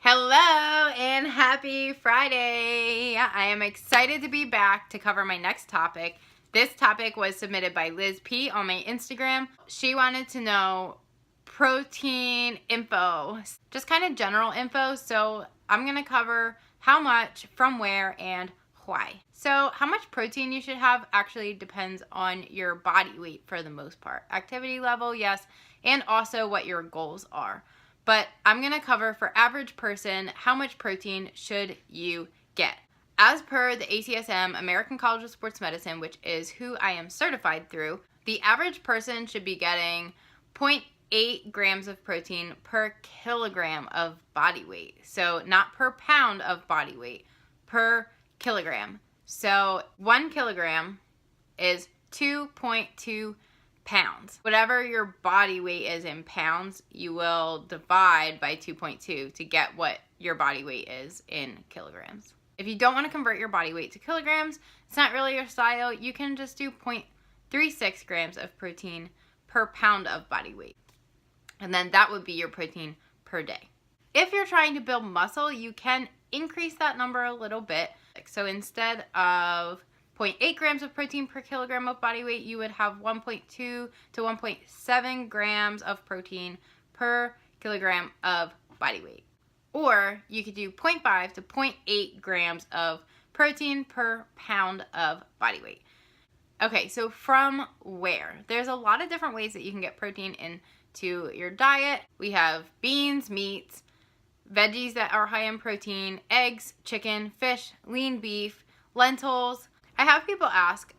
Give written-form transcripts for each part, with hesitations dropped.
Hello and happy Friday! I am excited to be back to cover my next topic. This topic was submitted by Liz P on my Instagram. She wanted to know protein info, just kind of general info. So I'm going to cover how much, from where, and why. So how much protein you should have actually depends on your body weight for the most part. Activity level, yes, and also what your goals are. But I'm going to cover for average person, how much protein should you get? As per the ACSM, American College of Sports Medicine, which is who I am certified through, the average person should be getting 0.8 grams of protein per kilogram of body weight. So not per pound of body weight, per kilogram. So 1 kilogram is 2.2 pounds. Whatever your body weight is in pounds, you will divide by 2.2 to get what your body weight is in kilograms. If you don't want to convert your body weight to kilograms, it's not really your style, you can just do 0.36 grams of protein per pound of body weight. And then that would be your protein per day. If you're trying to build muscle, you can increase that number a little bit. So instead of 0.8 grams of protein per kilogram of body weight, you would have 1.2 to 1.7 grams of protein per kilogram of body weight. Or you could do 0.5 to 0.8 grams of protein per pound of body weight. Okay, so from where? There's a lot of different ways that you can get protein into your diet. We have beans, meats, veggies that are high in protein, eggs, chicken, fish, lean beef, lentils. I have people ask,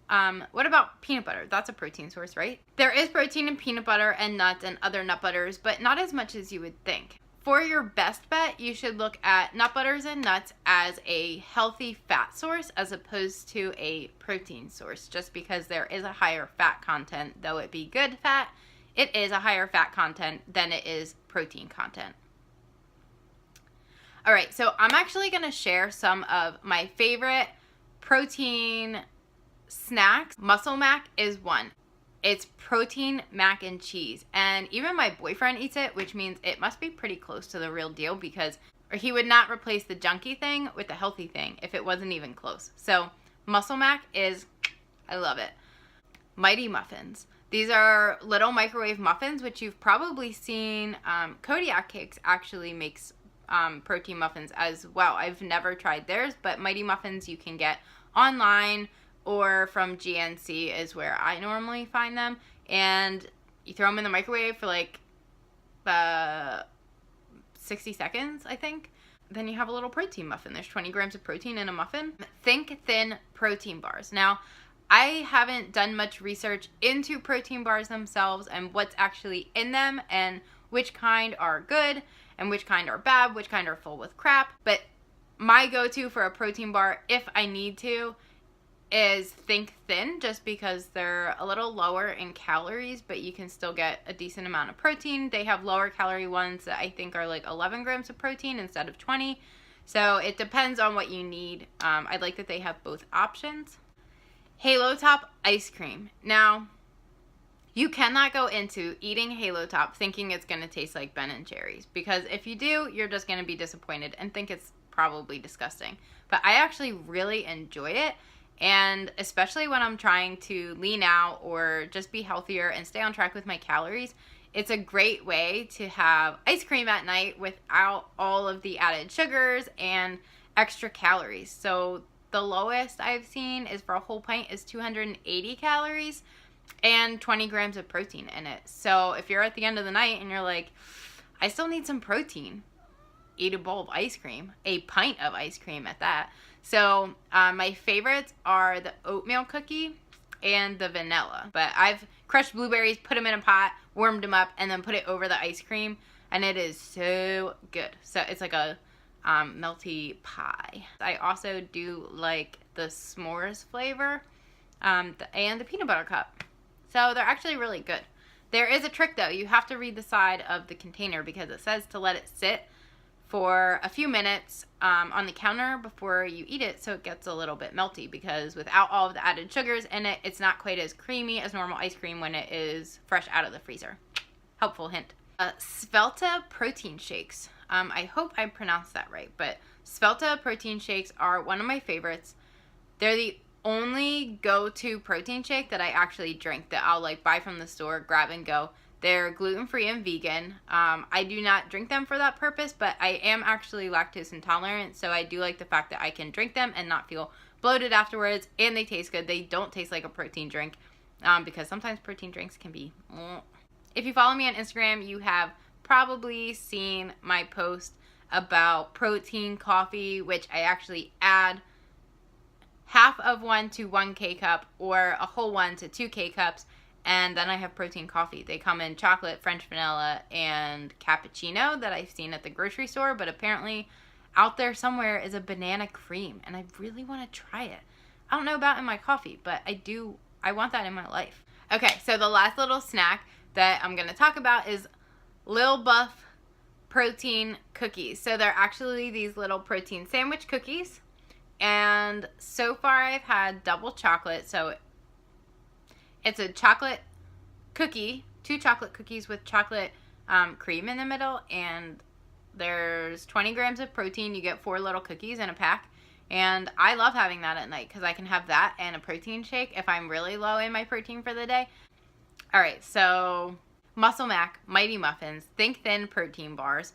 what about peanut butter? That's a protein source, right? There is protein in peanut butter and nuts and other nut butters, but not as much as you would think. For your best bet, you should look at nut butters and nuts as a healthy fat source as opposed to a protein source, just because there is a higher fat content. Though it be good fat, it is a higher fat content than it is protein content. All right, so I'm actually going to share some of my favorite protein snacks. Muscle Mac is one. It's protein mac and cheese, and even my boyfriend eats it, which means it must be pretty close to the real deal, because he would not replace the junky thing with the healthy thing if it wasn't even close. So Muscle Mac is, I love it. Mighty Muffins. These are little microwave muffins, which you've probably seen. Kodiak Cakes actually makes protein muffins as well. I've never tried theirs, but Mighty Muffins you can get online or from GNC is where I normally find them, and you throw them in the microwave for like 60 seconds, I think. Then you have a little protein muffin. There's 20 grams of protein in a muffin. Think Thin protein bars. Now, I haven't done much research into protein bars themselves and what's actually in them and which kind are good and which kind are bad, which kind are full with crap. But my go-to for a protein bar, if I need to, is Think Thin, just because they're a little lower in calories, but you can still get a decent amount of protein. They have lower calorie ones that I think are like 11 grams of protein instead of 20. So it depends on what you need. I like that they have both options. Halo Top ice cream. Now, you cannot go into eating Halo Top thinking it's going to taste like Ben & Jerry's, because if you do, you're just going to be disappointed and think it's probably disgusting. But I actually really enjoy it, and especially when I'm trying to lean out or just be healthier and stay on track with my calories, it's a great way to have ice cream at night without all of the added sugars and extra calories. So the lowest I've seen is for a whole pint is 280 calories and 20 grams of protein in it. So if you're at the end of the night and you're like, I still need some protein, eat a bowl of ice cream, a pint of ice cream at that. So my favorites are the oatmeal cookie and the vanilla. But I've crushed blueberries, put them in a pot, warmed them up, and then put it over the ice cream, and it is so good. So it's like a melty pie. I also do like the s'mores flavor and the peanut butter cup. So they're actually really good. There is a trick though. You have to read the side of the container because it says to let it sit for a few minutes on the counter before you eat it, so it gets a little bit melty, because without all of the added sugars in it, it's not quite as creamy as normal ice cream when it is fresh out of the freezer. Helpful hint. Svelta protein shakes. I hope I pronounced that right, but Svelta protein shakes are one of my favorites. They're the only go-to protein shake that I actually drink, that I'll like buy from the store, grab and go. They're gluten-free and vegan. I do not drink them for that purpose, but I am actually lactose intolerant, so I do like the fact that I can drink them and not feel bloated afterwards, and they taste good. They don't taste like a protein drink, because sometimes protein drinks can be... If you follow me on Instagram, you have probably seen my post about protein coffee, which I actually add half of one to 1 K-cup or a whole one to 2 K-cups, and then I have protein coffee. They come in chocolate, French vanilla, and cappuccino that I've seen at the grocery store, but apparently out there somewhere is a banana cream, and I really want to try it. I don't know about in my coffee, but I want that in my life. Okay, so the last little snack that I'm going to talk about is Lil Buff protein cookies. So they're actually these little protein sandwich cookies, and so far I've had double chocolate, so it's a chocolate cookie, 2 chocolate cookies with chocolate cream in the middle, and there's 20 grams of protein. You get 4 little cookies in a pack, and I love having that at night because I can have that and a protein shake if I'm really low in my protein for the day. Alright, so Muscle Mac Mighty Muffins, Think Thin protein bars,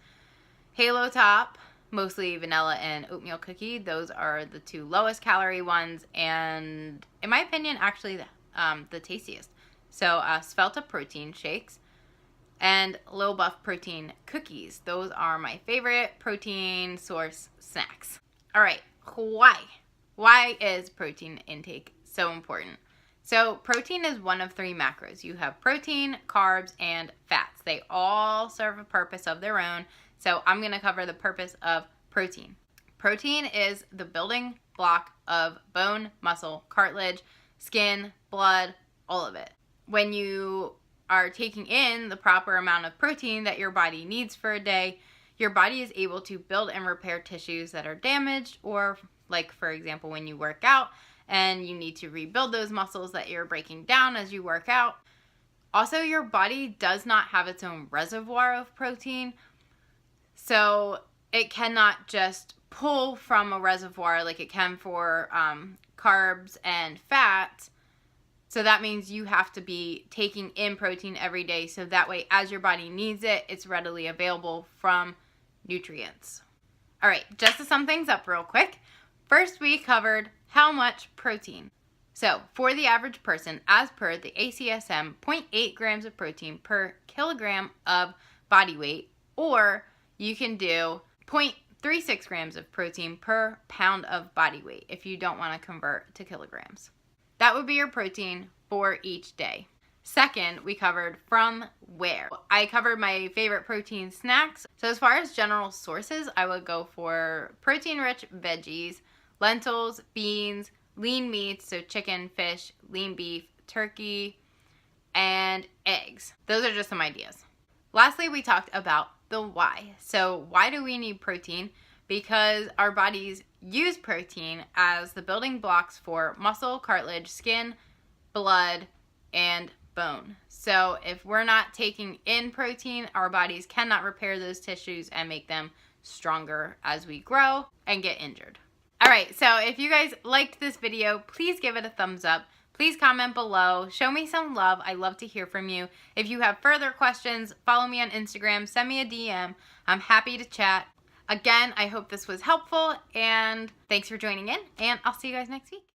Halo Top, mostly vanilla and oatmeal cookie. Those are the 2 lowest calorie ones, and in my opinion, actually the tastiest. So Svelta protein shakes and Lil Buff protein cookies. Those are my favorite protein source snacks. Alright, why? Why is protein intake so important? So protein is one of 3 macros. You have protein, carbs, and fats. They all serve a purpose of their own. So I'm going to cover the purpose of protein. Protein is the building block of bone, muscle, cartilage, skin, blood, all of it. When you are taking in the proper amount of protein that your body needs for a day, your body is able to build and repair tissues that are damaged, or like for example when you work out and you need to rebuild those muscles that you're breaking down as you work out. Also, your body does not have its own reservoir of protein, so it cannot just pull from a reservoir like it can for carbs and fats. So that means you have to be taking in protein every day, so that way as your body needs it, it's readily available from nutrients. Alright, just to sum things up real quick, first we covered how much protein. So for the average person, as per the ACSM, 0.8 grams of protein per kilogram of body weight, or you can do 0.36 grams of protein per pound of body weight if you don't want to convert to kilograms. That would be your protein for each day. Second, we covered from where. I covered my favorite protein snacks. So as far as general sources, I would go for protein-rich veggies, lentils, beans, lean meats, so chicken, fish, lean beef, turkey, and eggs. Those are just some ideas. Lastly, we talked about the why. So why do we need protein? Because our bodies use protein as the building blocks for muscle, cartilage, skin, blood, and bone. So if we're not taking in protein, our bodies cannot repair those tissues and make them stronger as we grow and get injured. Alright, so if you guys liked this video, please give it a thumbs up. Please comment below. Show me some love. I love to hear from you. If you have further questions, follow me on Instagram. Send me a DM. I'm happy to chat. Again, I hope this was helpful, and thanks for joining in, and I'll see you guys next week.